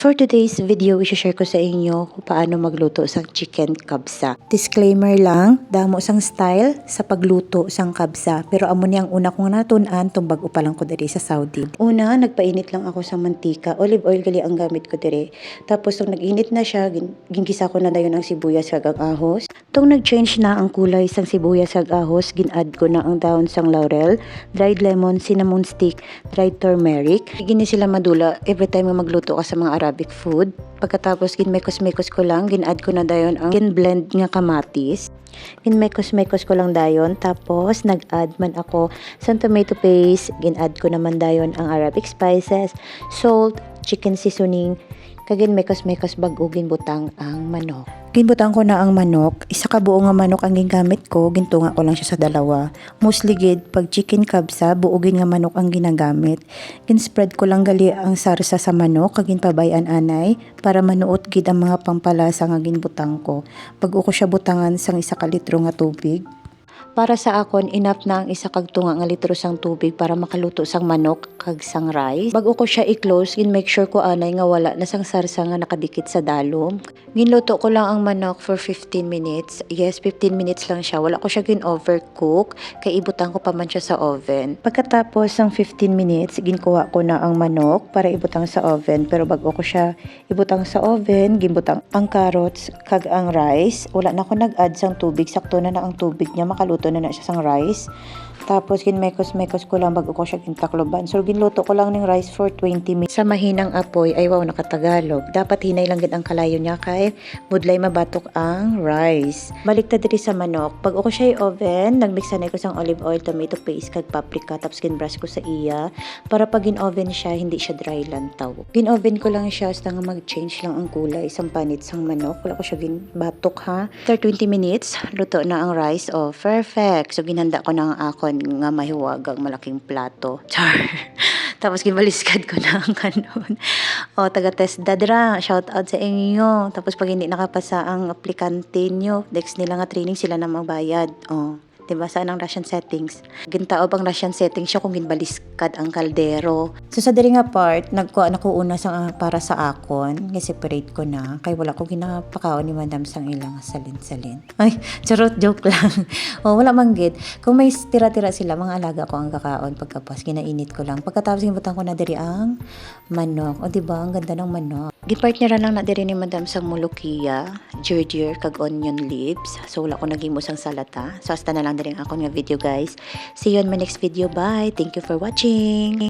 For today's video, i-share ko sa inyo kung paano magluto sang chicken kabsa. Disclaimer lang, damo sang style sa pagluto sang kabsa. Pero amo niyang una kong natunan tong bago pa lang ko diri sa Saudi. Una, nagpainit lang ako sa mantika. Olive oil gali ang gamit ko diri. Tapos nung nag-init na siya, gingisa ko na dayon ang sibuyas kag ang ahos. Tong nag-change na ang kulay sang sibuyas kag ahos, gin-add ko na ang dahon sang laurel, dried lemon, cinnamon stick, dried turmeric. Gini sila madula every time nga magluto ka sa mga Arabic food. Pagkatapos ginmekos-mekos ko lang, gin-add ko na dayon ang gin-blend nga kamatis. Ginmekos-mekos ko lang dayon, tapos nag-add man ako sa tomato paste, gin-add ko naman dayon ang Arabic spices, salt, chicken seasoning, kagin mekos-mekos bago ginbutang ang manok. Ginbutang ko na ang manok, isa ka buo nga manok ang gingamit ko, gintunga ko lang siya sa dalawa. Mostly gid pag chicken kabsa, buogin nga manok ang ginagamit. Ginspread ko lang gali ang sarsa sa manok, kagin pabayan anay, para manuot gid ang mga pampalasa nga ginbutang ko. Bago ko siya butangan sang isa ka litro nga tubig. Para sa akon, enough na ang isa kag tunga nga litro sang tubig para makaluto sang manok kag sang rice. Bago ko siya i-close, make sure ko anay nga wala na sang sarsa nga nakadikit sa dalom. Ginluto ko lang ang manok for 15 minutes. Yes, 15 minutes lang siya. Wala ko siya gin-overcook, kay ibutang ko pa man siya sa oven. Pagkatapos ng 15 minutes, ginkuha ko na ang manok para ibutang sa oven. Pero bago ko siya ibutang sa oven, ginbutang ang carrots kag ang rice. Wala na ko nag-add sang tubig. Sakto na ang tubig niya, makaluto na siya sang rice. Tapos ginmekos-mekos ko lang bago ko siya gintakloban. So ginluto ko lang ng rice for 20 minutes. Sa mahinang apoy, ay wow, nakatagalog. Dapat hinay lang gid ang kalayo niya kay budlay mabatok ang rice. Baliktad diri sa manok. Bago ko siya i-oven, nagmix na ko sang olive oil, tomato paste kag paprika, tapos ginbrush ko sa iya para pag gin-oven siya hindi siya dry lantaw. Gin-oven ko lang siya hasta nga mag-change lang ang kulay sang panit sang manok. Wala ko siya ginbatok ha. After 20 minutes, luto na ang rice. Oh, perfect. So ginhanda ko na ang akon nga mahiwagang malaking plato. Char. Tapos gibaliskad ko na ang kanon. O, taga-test dadra, shout out sa inyo. Tapos pag hindi nakapasa ang aplikante nyo, next nila nga training sila na magbayad. O, diba, saan ang Russian settings? Gintaob ang Russian settings siya kung ginbaliskad ang kaldero. So sa diri nga part, nagkuha na ko una sang para sa akon, gi-separate ko na, kay wala ko ginapakaon ni madam sang ilang salin-salin. Ay, charot, joke lang. O, wala manggid. Kung may tira-tira sila, mga alaga ko ang kakaon pagkapos, ginainit ko lang. Pagkatapos ginbutang ko na diri ang manok. O, diba, ang ganda ng manok. Gipartnera lang na diri ni madam sang mulukiya, ginger kag onion leaves. So wala ko nagimo sang salata. So hasta na lang diri ang akon nga video, guys. See you on my next video. Bye. Thank you for watching.